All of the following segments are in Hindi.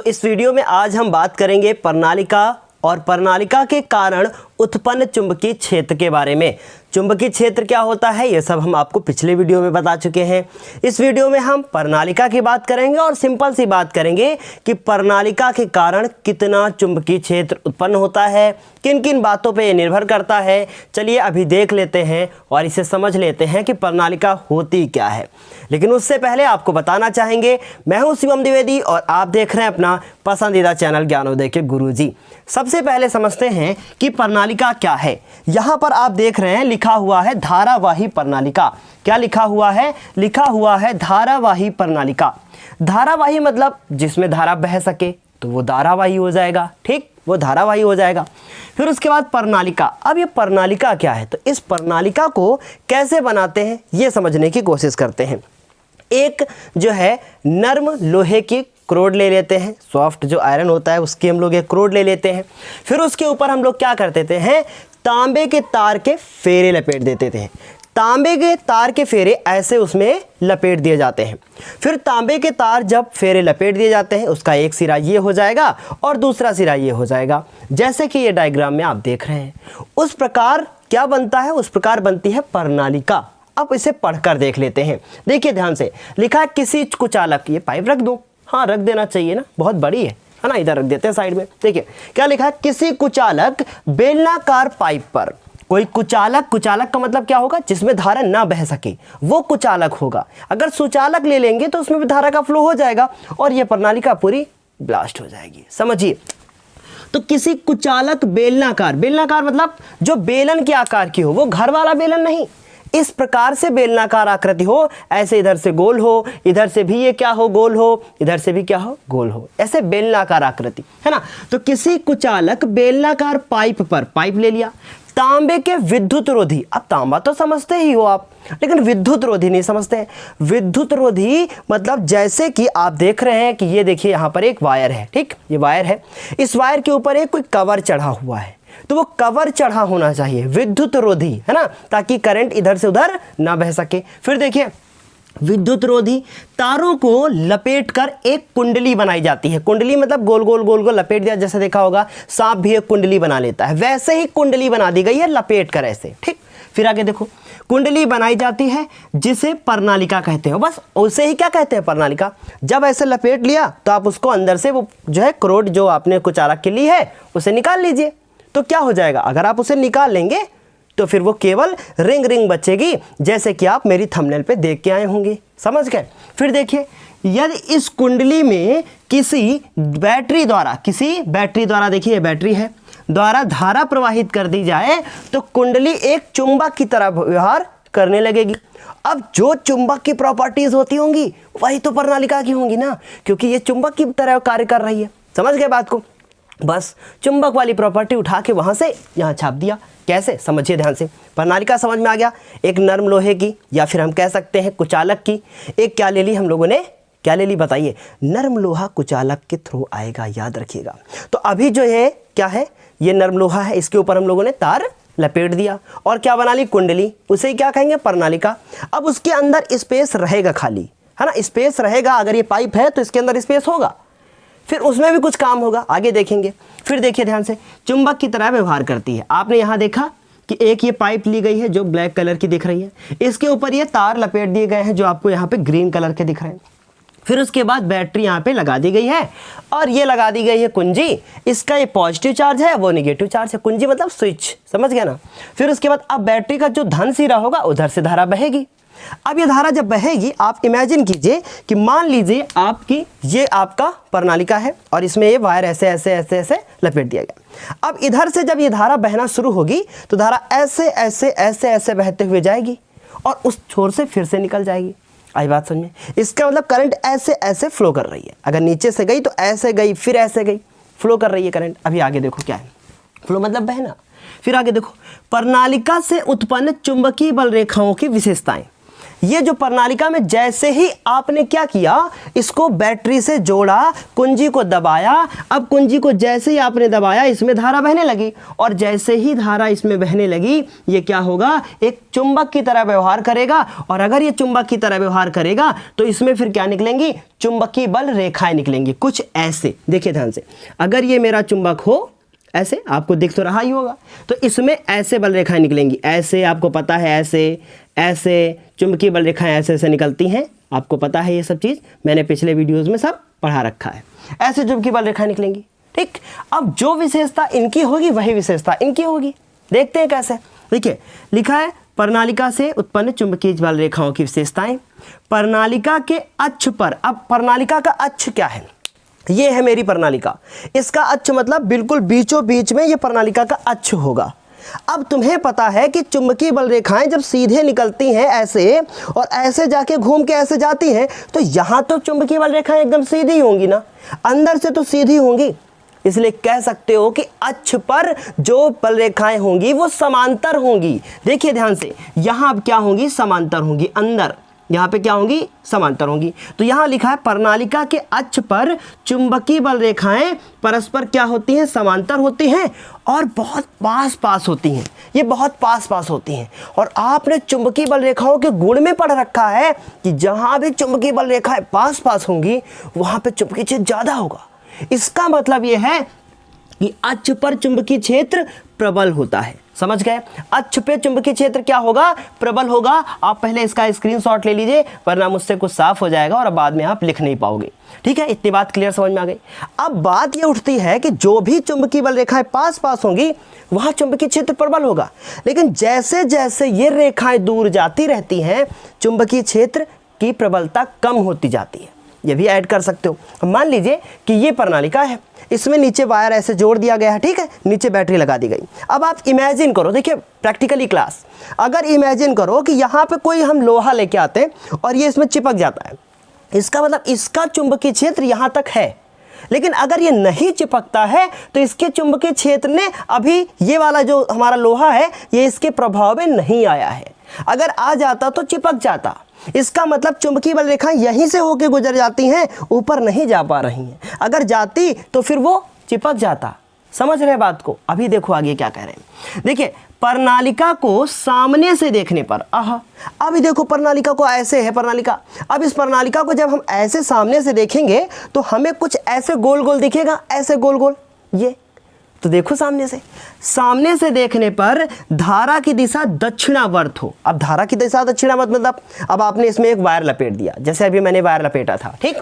इस वीडियो में आज हम बात करेंगे प्रणालिका और प्रणालिका के कारण उत्पन्न चुंबकीय क्षेत्र के बारे में। चुंबकीय क्षेत्र क्या होता है ये सब हम आपको पिछले वीडियो में बता चुके हैं। इस वीडियो में हम प्रणालिका की बात करेंगे और सिंपल सी बात करेंगे कि प्रणालिका के कारण कितना चुंबकीय क्षेत्र उत्पन्न होता है, किन किन बातों पे ये निर्भर करता है। चलिए अभी देख लेते हैं और इसे समझ लेते हैं कि प्रणालिका होती क्या है। लेकिन उससे पहले आपको बताना चाहेंगे, मैं हूं शिवम द्विवेदी और आप देख रहे हैं अपना पसंदीदा चैनल ज्ञानोदय के गुरुजी। सबसे पहले समझते हैं कि प्रणालिका क्या है। यहाँ पर आप देख रहे हैं लिखा हुआ है धारावाही प्रणालिका। क्या लिखा हुआ है? लिखा हुआ है धारावाही प्रणालिका। धारावाही मतलब जिसमें धारा बह सके तो वो धारावाही हो जाएगा, ठीक, वो धारावाही हो जाएगा। फिर उसके बाद प्रणालिका। अब ये प्रणालिका क्या है, तो इस प्रणालिका को कैसे बनाते हैं ये समझने की कोशिश करते हैं। एक जो है नर्म लोहे की क्रोड ले लेते हैं, सॉफ्ट जो आयरन होता है उसकी हम लोग एक क्रोड ले लेते हैं। फिर उसके ऊपर हम लोग क्या करते थे, तांबे के तार के फेरे लपेट देते थे। तांबे के तार के फेरे ऐसे उसमें लपेट दिए जाते हैं। फिर तांबे के तार जब फेरे लपेट दिए जाते हैं उसका एक सिरा ये हो जाएगा और दूसरा सिरा ये हो जाएगा, जैसे कि ये डायग्राम में आप देख रहे हैं। उस प्रकार क्या बनता है, उस प्रकार बनती है प्रणालिका। अब इसे पढ़कर देख लेते हैं। देखिए ध्यान से, लिखा है किसी कुचालक, ये पाइप रख दूं, हाँ रख देना चाहिए ना, बहुत बड़ी है ना, इधर रख देते हैं साइड में। देखिए क्या लिखा है, किसी कुचालक बेलनाकार पाइप पर। कोई कुचालक, कुचालक का मतलब क्या होगा, जिसमें धारा ना बह सके वो कुचालक होगा। अगर सुचालक ले लेंगे तो उसमें भी धारा का फ्लो हो जाएगा और ये प्रणालिका पूरी ब्लास्ट हो जाएगी। समझिए, तो किसी कुचालक बेलनाकार, बेलनाकार मतलब जो बेलन के आकार की हो, वो घर वाला बेलन नहीं, इस प्रकार से बेलनाकार आकृति हो, ऐसे इधर से गोल हो, इधर से भी ये क्या हो, गोल हो, इधर से भी क्या हो, गोल हो, ऐसे बेलनाकार आकृति है ना। तो किसी कुचालक बेलनाकार पाइप पर, पाइप ले लिया, तांबे के विद्युत रोधी। अब तांबा तो समझते ही हो आप, लेकिन विद्युत रोधी नहीं समझते हैं। विद्युत रोधी मतलब जैसे कि आप देख रहे हैं कि ये देखिए यहाँ पर एक वायर है, ठीक, ये वायर है, इस वायर के ऊपर एक कोई कवर चढ़ा हुआ है, तो वो कवर चढ़ा होना चाहिए, विद्युत रोधी है ना, ताकि करंट इधर से उधर ना बह सके। फिर देखिए विद्युत रोधी तारों को लपेटकर एक कुंडली बनाई जाती है। कुंडली मतलब गोल गोल गोल गोल लपेट दिया, जैसे देखा होगा सांप भी एक कुंडली बना लेता है, वैसे ही कुंडली बना दी गई है लपेट कर ऐसे, ठीक। फिर आगे देखो, कुंडली बनाई जाती है जिसे प्रणालिका कहते हैं। बस उसे ही क्या कहते हैं, प्रणालिका। जब ऐसे लपेट लिया तो आप उसको अंदर से वो जो है क्रोड जो आपने कुचालक के लिए है उसे निकाल लीजिए। तो क्या हो जाएगा, अगर आप उसे निकाल लेंगे तो फिर वो केवल रिंग रिंग बचेगी, जैसे कि आप मेरी थंबनेल पे देख के आए होंगे। समझ गए। फिर देखिए, यदि इस कुंडली में किसी बैटरी द्वारा, देखिए ये बैटरी है, द्वारा धारा प्रवाहित कर दी जाए तो कुंडली एक चुंबक की तरह व्यवहार करने लगेगी। अब जो चुंबक की प्रॉपर्टीज होती होंगी वही तो प्रणालिका की होंगी ना, क्योंकि ये चुंबक की तरह कार्य कर रही है। समझ गए बात को। बस चुंबक वाली प्रॉपर्टी उठा के वहां से यहाँ छाप दिया। कैसे, समझिए ध्यान से। प्रणालिका समझ में आ गया। एक नर्म लोहे की या फिर हम कह सकते हैं कुचालक की। एक क्या ले ली हम लोगों ने, क्या ले ली बताइए, नर्म लोहा कुचालक के थ्रू आएगा, याद रखिएगा। तो अभी जो है क्या है, ये नर्म लोहा है, इसके ऊपर हम लोगों ने तार लपेट दिया और क्या बना ली, कुंडली, उसे क्या कहेंगे, प्रणालिका। अब उसके अंदर स्पेस रहेगा खाली, है ना, स्पेस रहेगा। अगर ये पाइप है तो इसके अंदर स्पेस होगा, फिर उसमें भी कुछ काम होगा, आगे देखेंगे। फिर देखिए ध्यान से, चुंबक की तरह व्यवहार करती है। आपने यहाँ देखा कि एक ये पाइप ली गई है जो ब्लैक कलर की दिख रही है, इसके ऊपर ये तार लपेट दिए गए हैं जो आपको यहाँ पे ग्रीन कलर के दिख रहे हैं। फिर उसके बाद बैटरी यहाँ पे लगा दी गई है और ये लगा दी गई है कुंजी। इसका ये पॉजिटिव चार्ज है, वो निगेटिव चार्ज है। कुंजी मतलब स्विच, समझ गया ना। फिर उसके बाद अब बैटरी का जो धन सिरा होगा उधर से धारा बहेगी। अब ये धारा जब बहेगी, आप इमेजिन कीजिए कि मान लीजिए आपकी ये आपका प्रणालिका है और इसमें ये वायर ऐसे ऐसे ऐसे ऐसे लपेट दिया गया। अब इधर से जब ये धारा बहना शुरू होगी तो धारा ऐसे ऐसे ऐसे ऐसे बहते हुए जाएगी और उस छोर से फिर से निकल जाएगी। आई बात समझ में। इसका मतलब करंट ऐसे ऐसे फ्लो कर रही है। अगर नीचे से गई तो ऐसे गई, फिर ऐसे गई, फ्लो कर रही है करंट। अभी आगे देखो क्या है, फ्लो मतलब बहना। फिर आगे देखो, प्रणालिका से उत्पन्न चुंबकीय बल रेखाओं की विशेषताएं। ये जो प्रणालिका में जैसे ही आपने क्या किया, इसको बैटरी से जोड़ा, कुंजी को दबाया, अब कुंजी को जैसे ही आपने दबाया इसमें धारा बहने लगी, और जैसे ही धारा इसमें बहने लगी ये क्या होगा, एक चुंबक की तरह व्यवहार करेगा। और अगर ये चुंबक की तरह व्यवहार करेगा तो इसमें फिर क्या निकलेंगी, चुंबकीय बल रेखाएं निकलेंगी, कुछ ऐसे। देखिए ध्यान से, अगर ये मेरा चुंबक हो ऐसे, आपको दिख तो रहा ही होगा, तो इसमें ऐसे बल रेखाएं निकलेंगी, ऐसे, आपको पता है ऐसे ऐसे चुंबकीय बल रेखाएं ऐसे ऐसे निकलती हैं, आपको पता है ये सब चीज़, मैंने पिछले वीडियोस में सब पढ़ा रखा है। ऐसे चुंबकीय बल रेखाएं निकलेंगी, ठीक। अब जो विशेषता इनकी होगी वही विशेषता इनकी होगी। देखते हैं कैसे। देखिए लिखा है प्रणालिका से उत्पन्न चुंबकीय बल रेखाओं की विशेषताएं। प्रणालिका के अक्ष पर, अब प्रणालिका का अक्ष क्या है, ये है मेरी प्रणालिका, इसका अक्ष मतलब बिल्कुल बीचों बीच में ये प्रणालिका का अक्ष होगा। अब तुम्हें पता है कि चुंबकीय बल रेखाएं जब सीधे निकलती हैं ऐसे और ऐसे जाके घूम के ऐसे जाती हैं, तो यहाँ तो चुंबकीय बल रेखाएं एकदम सीधी होंगी ना, अंदर से तो सीधी होंगी, इसलिए कह सकते हो कि अक्ष पर जो बल रेखाएं होंगी वो समांतर होंगी। देखिए ध्यान से, यहाँ अब क्या होंगी, समांतर होंगी, अंदर यहाँ पे क्या होंगी, समांतर होंगी। तो यहाँ लिखा है प्रणालिका के अक्ष पर चुंबकीय बल रेखाएं परस्पर क्या होती हैं, समांतर होती हैं और बहुत पास पास होती हैं, ये बहुत पास पास होती हैं। और आपने चुंबकीय बल रेखाओं के गुण में पढ़ रखा है कि जहाँ भी चुंबकीय बल रेखाएं पास पास होंगी वहाँ पे चुंबकीय क्षेत्र ज़्यादा होगा। इसका मतलब ये है कि अक्ष पर चुंबकीय क्षेत्र प्रबल होता है। समझ गए, अक्ष पे चुंबकीय क्षेत्र क्या होगा, प्रबल होगा। आप पहले इसका स्क्रीनशॉट ले लीजिए, वरना मुझसे कुछ साफ हो जाएगा और बाद में आप लिख नहीं पाओगे। ठीक है, इतनी बात क्लियर समझ में आ गई। अब बात ये उठती है कि जो भी चुंबकीय बल रेखाएं पास पास होंगी वहां चुंबकीय क्षेत्र प्रबल होगा, लेकिन जैसे जैसे ये रेखाएं दूर जाती रहती हैं चुंबकीय क्षेत्र की प्रबलता कम होती जाती है। ये भी ऐड कर सकते हो। मान लीजिए कि ये प्रणालिका है, इसमें नीचे वायर ऐसे जोड़ दिया गया है, ठीक है, नीचे बैटरी लगा दी गई। अब आप इमेजिन करो, देखिए प्रैक्टिकली क्लास, अगर इमेजिन करो कि यहाँ पे कोई हम लोहा लेके आते हैं और ये इसमें चिपक जाता है, इसका मतलब इसका चुंबकीय क्षेत्र यहाँ तक है, लेकिन अगर ये नहीं चिपकता है तो इसके चुंबकीय क्षेत्र ने अभी ये वाला जो हमारा लोहा है ये इसके प्रभाव में नहीं आया है। अगर आ जाता तो चिपक जाता। इसका मतलब चुंबकीय बल रेखाएं यहीं से होकर गुजर जाती हैं, ऊपर नहीं जा पा रही हैं। अगर जाती तो फिर वो चिपक जाता। समझ रहे बात को? अभी देखो आगे क्या कह रहे हैं। देखिए प्रणालिका को सामने से देखने पर, अभी देखो प्रणालिका को ऐसे है प्रणालिका, अब इस प्रणालिका को जब हम ऐसे सामने से देखेंगे तो हमें कुछ ऐसे गोल गोल दिखेगा, ऐसे गोल गोल, ये तो देखो सामने से देखने पर धारा की दिशा दक्षिणावर्त हो। अब धारा की दिशा दक्षिणावर्त मतलब अब आपने इसमें एक वायर लपेट दिया, जैसे अभी मैंने वायर लपेटा था, ठीक।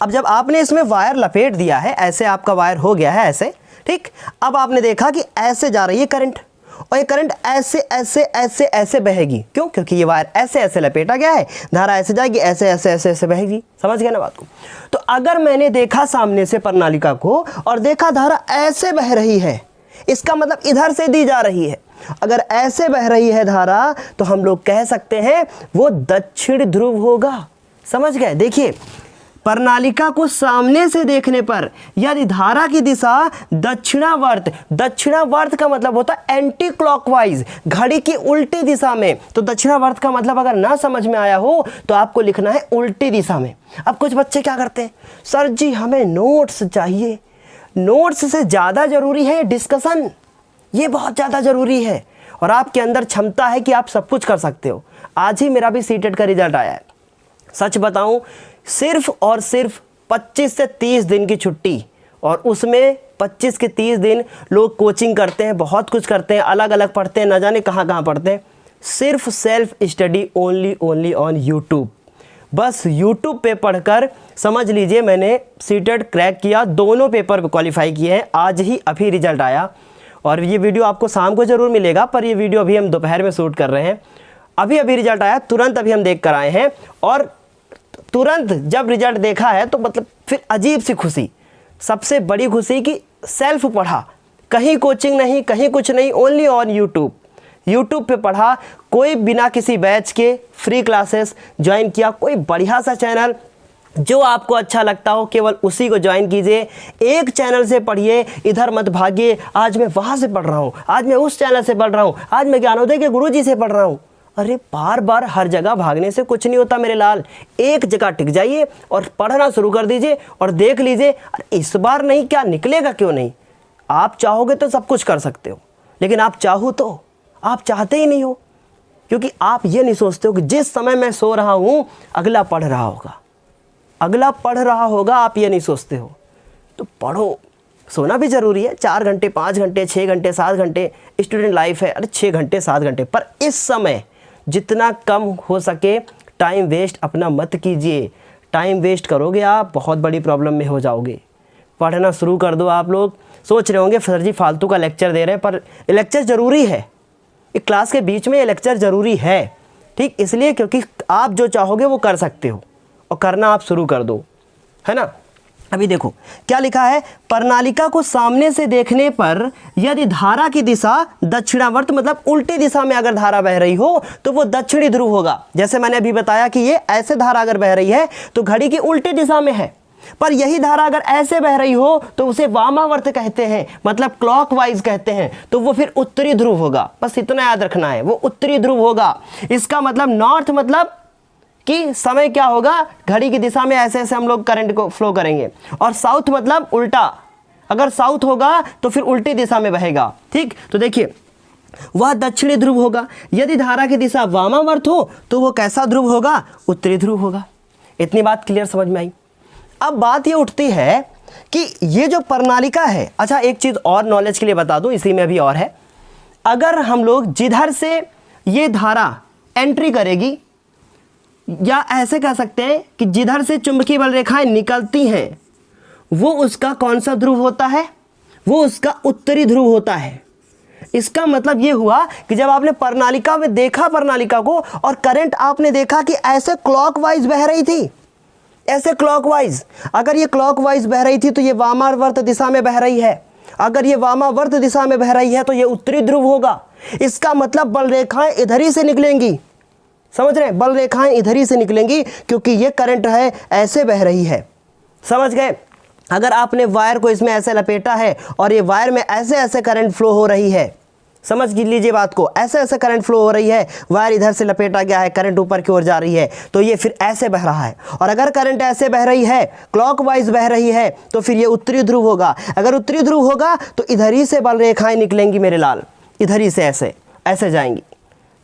अब जब आपने इसमें वायर लपेट दिया है, ऐसे आपका वायर हो गया है ऐसे, ठीक। अब आपने देखा कि ऐसे जा रही है करंट, और ये करंट ऐसे ऐसे ऐसे ऐसे बहेगी। क्यों? क्योंकि ये वायर ऐसे ऐसे लपेटा गया है, धारा ऐसे जाएगी, ऐसे ऐसे ऐसे ऐसे बहेगी। समझ गए ना बात को? तो अगर मैंने देखा सामने से प्रणालिका को और देखा धारा ऐसे बह रही है, इसका मतलब इधर से दी जा रही है। अगर ऐसे बह रही है धारा तो हम लोग कह सकते हैं वो दक्षिण ध्रुव होगा। समझ गए? देखिए प्रणालिका को सामने से देखने पर यदि धारा की दिशा दक्षिणावर्त, दक्षिणावर्त का मतलब होता है एंटी क्लॉकवाइज, घड़ी की उल्टी दिशा में। तो दक्षिणावर्त का मतलब अगर ना समझ में आया हो तो आपको लिखना है उल्टी दिशा में। अब कुछ बच्चे क्या करते हैं, सर जी हमें नोट्स चाहिए। नोट्स से ज़्यादा ज़रूरी है डिस्कशन, ये बहुत ज़्यादा ज़रूरी है और आपके अंदर क्षमता है कि आप सब कुछ कर सकते हो। आज ही मेरा भी सीटेट का रिजल्ट आया है। सच बताऊं, सिर्फ और सिर्फ 25 से 30 दिन की छुट्टी, और उसमें 25 के 30 दिन लोग कोचिंग करते हैं, बहुत कुछ करते हैं, अलग अलग पढ़ते हैं, ना जाने कहाँ कहाँ पढ़ते हैं। सिर्फ self study only on YouTube. बस यूट्यूब पे पढ़कर समझ लीजिए मैंने सीटेट क्रैक किया, दोनों पेपर को क्वालिफाई किए हैं। आज ही अभी रिजल्ट आया और ये वीडियो आपको शाम को ज़रूर मिलेगा, पर ये वीडियो अभी हम दोपहर में शूट कर रहे हैं। अभी रिजल्ट आया, तुरंत अभी हम देख कर आए हैं, और तुरंत जब रिजल्ट देखा है तो मतलब फिर अजीब सी खुशी, सबसे बड़ी खुशी कि सेल्फ पढ़ा, कहीं कोचिंग नहीं, कहीं कुछ नहीं, ओनली ऑन यूट्यूब पे पढ़ा। कोई बिना किसी बैच के फ्री क्लासेस ज्वाइन किया, कोई बढ़िया सा चैनल जो आपको अच्छा लगता हो केवल उसी को ज्वाइन कीजिए। एक चैनल से पढ़िए, इधर मत भागिए, आज मैं वहाँ से पढ़ रहा हूँ, आज मैं उस चैनल से पढ़ रहा हूँ, आज मैं ज्ञानोदय के गुरुजी से पढ़ रहा हूँ। अरे बार बार हर जगह भागने से कुछ नहीं होता मेरे लाल, एक जगह टिक जाइए और पढ़ना शुरू कर दीजिए और देख लीजिए अरे इस बार नहीं क्या निकलेगा, क्यों नहीं। आप चाहोगे तो सब कुछ कर सकते हो, लेकिन आप चाहो तो आप चाहते ही नहीं हो, क्योंकि आप ये नहीं सोचते हो कि जिस समय मैं सो रहा हूँ अगला पढ़ रहा होगा, अगला पढ़ रहा होगा, आप ये नहीं सोचते हो। तो पढ़ो, सोना भी ज़रूरी है, 4 घंटे 5 घंटे 6 घंटे 7 घंटे स्टूडेंट लाइफ है, अरे 6 घंटे 7 घंटे, पर इस समय जितना कम हो सके टाइम वेस्ट अपना मत कीजिए। टाइम वेस्ट करोगे आप बहुत बड़ी प्रॉब्लम में हो जाओगे। पढ़ना शुरू कर दो। आप लोग सोच रहे होंगे सर जी फालतू का लेक्चर दे रहे हैं, पर लेक्चर ज़रूरी है, एक क्लास के बीच में ये लेक्चर ज़रूरी है, ठीक इसलिए क्योंकि आप जो चाहोगे वो कर सकते हो और करना आप शुरू कर दो, है ना। अभी देखो क्या लिखा है, प्रणालिका को सामने से देखने पर यदि धारा की दिशा दक्षिणावर्त मतलब उल्टी दिशा में अगर धारा बह रही हो तो वो दक्षिणी ध्रुव होगा। जैसे मैंने अभी बताया कि ये ऐसे धारा अगर बह रही है तो घड़ी की उल्टी दिशा में है, पर यही धारा अगर ऐसे बह रही हो तो उसे वामावर्त कहते हैं, मतलब क्लॉकवाइज कहते हैं, तो वो फिर उत्तरी ध्रुव होगा। बस इतना याद रखना है, वो उत्तरी ध्रुव होगा। इसका मतलब नॉर्थ मतलब कि समय क्या होगा, घड़ी की दिशा में ऐसे ऐसे हम लोग करंट को फ्लो करेंगे, और साउथ मतलब उल्टा, अगर साउथ होगा तो फिर उल्टी दिशा में बहेगा, ठीक। तो देखिए वह दक्षिणी ध्रुव होगा। यदि धारा की दिशा वामावर्त हो तो वो कैसा ध्रुव होगा, उत्तरी ध्रुव होगा। इतनी बात क्लियर समझ में आई। अब बात ये उठती है कि ये जो प्रणालिका है, अच्छा एक चीज़ और नॉलेज के लिए बता दूं, इसी में भी और है, अगर हम लोग जिधर से ये धारा एंट्री करेगी, या ऐसे कह सकते हैं कि जिधर से चुंबकीय बल रेखाएं निकलती हैं वो उसका कौन सा ध्रुव होता है, वो उसका उत्तरी ध्रुव होता है। इसका मतलब ये हुआ कि जब आपने प्रणालिका में देखा प्रणालिका को और करंट आपने देखा कि ऐसे क्लॉकवाइज बह रही थी, ऐसे क्लॉकवाइज, अगर ये क्लॉकवाइज बह रही थी तो ये वामावर्त दिशा में बह रही है, अगर ये वामावर्त दिशा में बह रही है तो ये उत्तरी ध्रुव होगा। इसका मतलब बल रेखाएं इधर ही से निकलेंगी, समझ रहे हैं, बल रेखाएं इधर ही से निकलेंगी क्योंकि ये करंट है ऐसे बह रही है, समझ गए। अगर आपने वायर को इसमें ऐसे लपेटा है और ये वायर में ऐसे ऐसे करंट फ्लो हो रही है, समझ लीजिए बात को, ऐसे ऐसे करंट फ्लो हो रही है, वायर इधर से लपेटा गया है, करंट ऊपर की ओर जा रही है, तो ये फिर ऐसे बह रहा है। और अगर करंट ऐसे बह रही है, क्लॉकवाइज बह रही है, तो फिर ये उत्तरी ध्रुव होगा। अगर उत्तरी ध्रुव होगा तो इधर ही से बल रेखाएं निकलेंगी मेरे लाल, इधर ही से ऐसे ऐसे जाएंगी।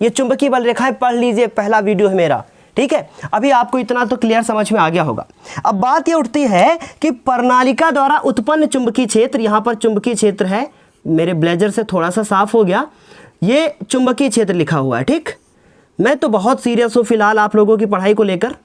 ये चुंबकीय बल रेखाएं पढ़ लीजिए, पहला वीडियो है मेरा, ठीक है। अभी आपको इतना तो क्लियर समझ में आ गया होगा। अब बात ये उठती है कि प्रणालिका द्वारा उत्पन्न चुंबकीय क्षेत्र, यहाँ पर चुंबकीय क्षेत्र है, मेरे ब्लेजर से थोड़ा सा साफ हो गया, ये चुंबकीय क्षेत्र लिखा हुआ है, ठीक। मैं तो बहुत सीरियस हूँ फिलहाल आप लोगों की पढ़ाई को लेकर,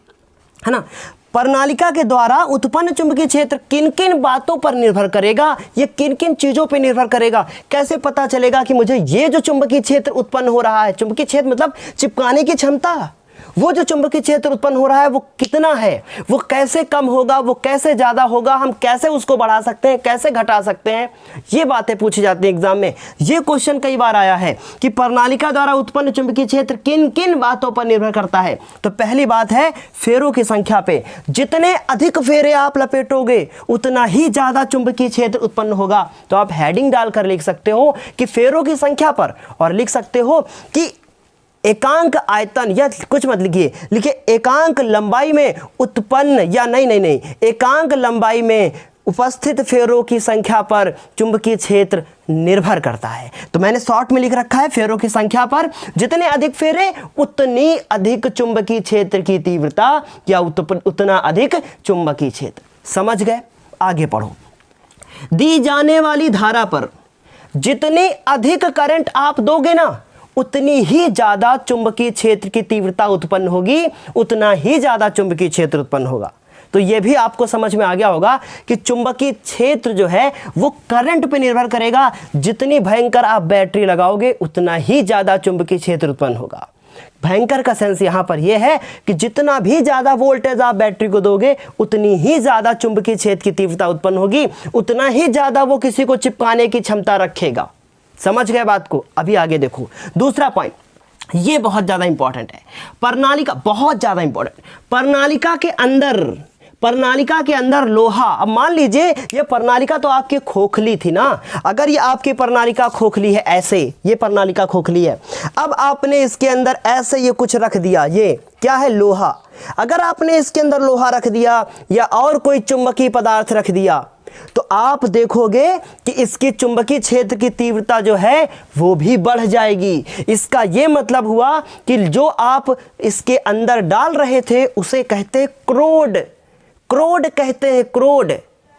है ना। प्रणालिका के द्वारा उत्पन्न चुंबकीय क्षेत्र किन किन बातों पर निर्भर करेगा, ये किन किन चीज़ों पर निर्भर करेगा, कैसे पता चलेगा कि मुझे ये जो चुंबकीय क्षेत्र उत्पन्न हो रहा है, चुंबकीय क्षेत्र मतलब चिपकाने की क्षमता, वो जो चुंबकीय क्षेत्र उत्पन्न हो रहा है वो कितना है, वो कैसे कम होगा, वो कैसे ज़्यादा होगा, हम कैसे उसको बढ़ा सकते हैं, कैसे घटा सकते हैं, ये बातें पूछी जाती हैं एग्जाम में। ये क्वेश्चन कई बार आया है कि प्रणालिका द्वारा उत्पन्न चुंबकीय क्षेत्र किन किन बातों पर निर्भर करता है। तो पहली बात है फेरों की संख्या पे, जितने अधिक फेरे आप लपेटोगे उतना ही ज़्यादा चुंबकीय क्षेत्र उत्पन्न होगा। तो आप हेडिंग डालकर लिख सकते हो कि फेरों की संख्या पर, और लिख सकते हो कि एकांक आयतन, या कुछ मत लिखिए, लिखिए एकांक लंबाई में उत्पन्न, या नहीं, एकांक लंबाई में उपस्थित फेरों की संख्या पर चुंबकीय क्षेत्र निर्भर करता है। तो मैंने शॉर्ट में लिख रखा है फेरों की संख्या पर, जितने अधिक फेरे उतनी अधिक चुंबकीय क्षेत्र की तीव्रता, या उतना अधिक चुंबकीय क्षेत्र। समझ गए, आगे पढ़ो। दी जाने वाली धारा पर जितनी अधिक करंट आप दोगे ना उतनी ही ज़्यादा चुंबकीय क्षेत्र की तीव्रता उत्पन्न होगी, उतना ही ज़्यादा चुंबकीय क्षेत्र उत्पन्न होगा। तो ये भी आपको समझ में आ गया होगा कि चुंबकीय क्षेत्र जो है वो करंट पे निर्भर करेगा। जितनी भयंकर आप बैटरी लगाओगे उतना ही ज़्यादा चुंबकीय क्षेत्र उत्पन्न होगा। भयंकर का सेंस यहाँ पर यह है कि जितना भी ज़्यादा वोल्टेज आप बैटरी को दोगे उतनी ही ज़्यादा चुंबकीय क्षेत्र की तीव्रता उत्पन्न होगी, उतना ही ज़्यादा वो किसी को चिपकाने की क्षमता रखेगा। समझ गए बात को। अभी आगे देखो दूसरा पॉइंट, ये बहुत ज़्यादा इंपॉर्टेंट है। प्रणालिका बहुत ज़्यादा इंपॉर्टेंट, प्रणालिका के अंदर प्रणालिका के अंदर लोहा। अब मान लीजिए ये प्रणालिका तो आपकी खोखली थी ना, अगर ये आपकी प्रणालिका खोखली है, ऐसे ये प्रणालिका खोखली है, अब आपने इसके अंदर ऐसे ये कुछ रख दिया, ये क्या है, लोहा। अगर आपने इसके अंदर लोहा रख दिया या और कोई चुंबकीय पदार्थ रख दिया तो आप देखोगे कि इसकी चुंबकीय क्षेत्र की तीव्रता जो है वो भी बढ़ जाएगी। इसका ये मतलब हुआ कि जो आप इसके अंदर डाल रहे थे उसे कहते हैं क्रोड, क्रोड कहते हैं, क्रोड।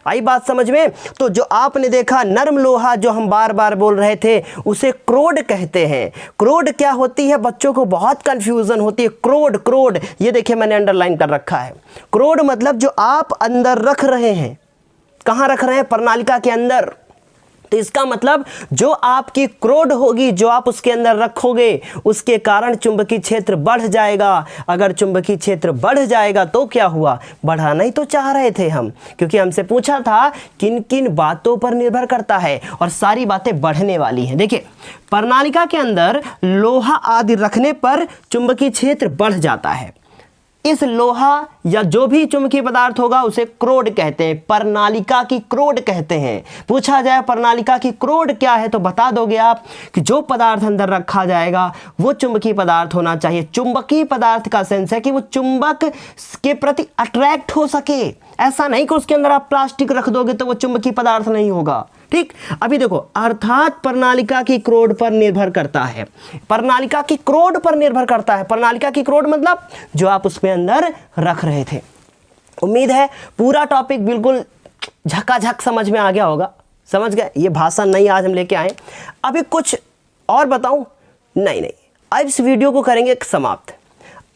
आई बात समझ में? तो जो आपने देखा नरम लोहा जो हम बार बार बोल रहे थे उसे क्रोड कहते हैं। क्रोड क्या होती है, बच्चों को बहुत कंफ्यूजन होती है। क्रोड, क्रोड ये देखिए मैंने अंडरलाइन कर रखा है। क्रोड मतलब जो आप अंदर रख रहे हैं, कहाँ रख रहे हैं, प्रणालिका के अंदर। तो इसका मतलब जो आपकी क्रोड होगी, जो आप उसके अंदर रखोगे, उसके कारण चुंबकीय क्षेत्र बढ़ जाएगा। अगर चुंबकीय क्षेत्र बढ़ जाएगा तो क्या हुआ, बढ़ाना ही तो चाह रहे थे हम, क्योंकि हमसे पूछा था किन किन बातों पर निर्भर करता है, और सारी बातें बढ़ने वाली हैं। देखिए प्रणालिका के अंदर लोहा आदि रखने पर चुंबकीय क्षेत्र बढ़ जाता है। इस लोहा या जो भी चुंबकीय पदार्थ होगा उसे क्रोड कहते हैं, प्रणालिका की क्रोड कहते हैं। पूछा जाए प्रणालिका की क्रोड क्या है तो बता दोगे आप कि जो पदार्थ अंदर रखा जाएगा वो चुंबकीय पदार्थ होना चाहिए। चुंबकीय पदार्थ का सेंस है कि वो चुंबक के प्रति अट्रैक्ट हो सके, ऐसा नहीं कि उसके अंदर आप प्लास्टिक रख दोगे तो वो चुंबकीय पदार्थ नहीं होगा। ठीक, अभी देखो, अर्थात प्रणालिका की क्रोड पर निर्भर करता है, प्रणालिका की क्रोड पर निर्भर करता है। प्रणालिका की क्रोड मतलब जो आप उसमें अंदर रख रहे थे। उम्मीद है पूरा टॉपिक बिल्कुल झकाझक समझ में आ गया होगा, समझ गए। ये भाषण नहीं आज हम लेके आए। अभी कुछ और बताऊं? नहीं, अब इस वीडियो को करेंगे समाप्त।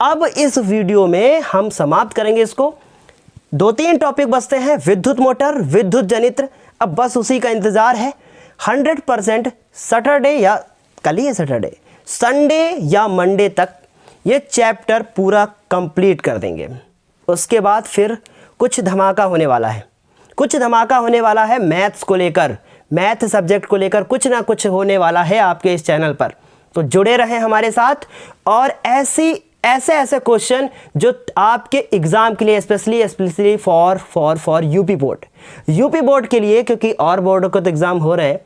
अब इस वीडियो में हम समाप्त करेंगे इसको। 2-3 टॉपिक बचते हैं, विद्युत मोटर, विद्युत जनित्र। अब बस उसी का इंतज़ार है। 100% सैटरडे या कल ही है सैटरडे, संडे या मंडे तक ये चैप्टर पूरा कंप्लीट कर देंगे। उसके बाद फिर कुछ धमाका होने वाला है, कुछ धमाका होने वाला है मैथ्स को लेकर, मैथ सब्जेक्ट को लेकर कुछ ना कुछ होने वाला है आपके इस चैनल पर। तो जुड़े रहें हमारे साथ, और ऐसे क्वेश्चन जो आपके एग्ज़ाम के लिए स्पेशली फॉर यूपी बोर्ड के लिए, क्योंकि और बोर्डों को तो एग्ज़ाम हो रहे हैं,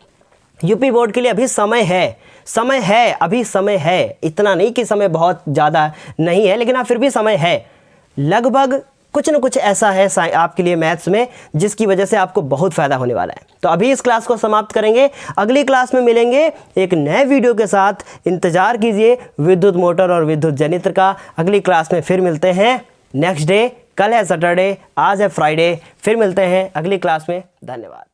यूपी बोर्ड के लिए अभी समय है, अभी समय है। इतना नहीं कि समय बहुत ज़्यादा नहीं है, लेकिन हाँ फिर भी समय है। लगभग कुछ न कुछ ऐसा है आपके लिए मैथ्स में जिसकी वजह से आपको बहुत फ़ायदा होने वाला है। तो अभी इस क्लास को समाप्त करेंगे, अगली क्लास में मिलेंगे एक नए वीडियो के साथ। इंतज़ार कीजिए विद्युत मोटर और विद्युत जनित्र का। अगली क्लास में फिर मिलते हैं नेक्स्ट डे। कल है सैटरडे, आज है फ्राइडे। फिर मिलते हैं अगली क्लास में। धन्यवाद।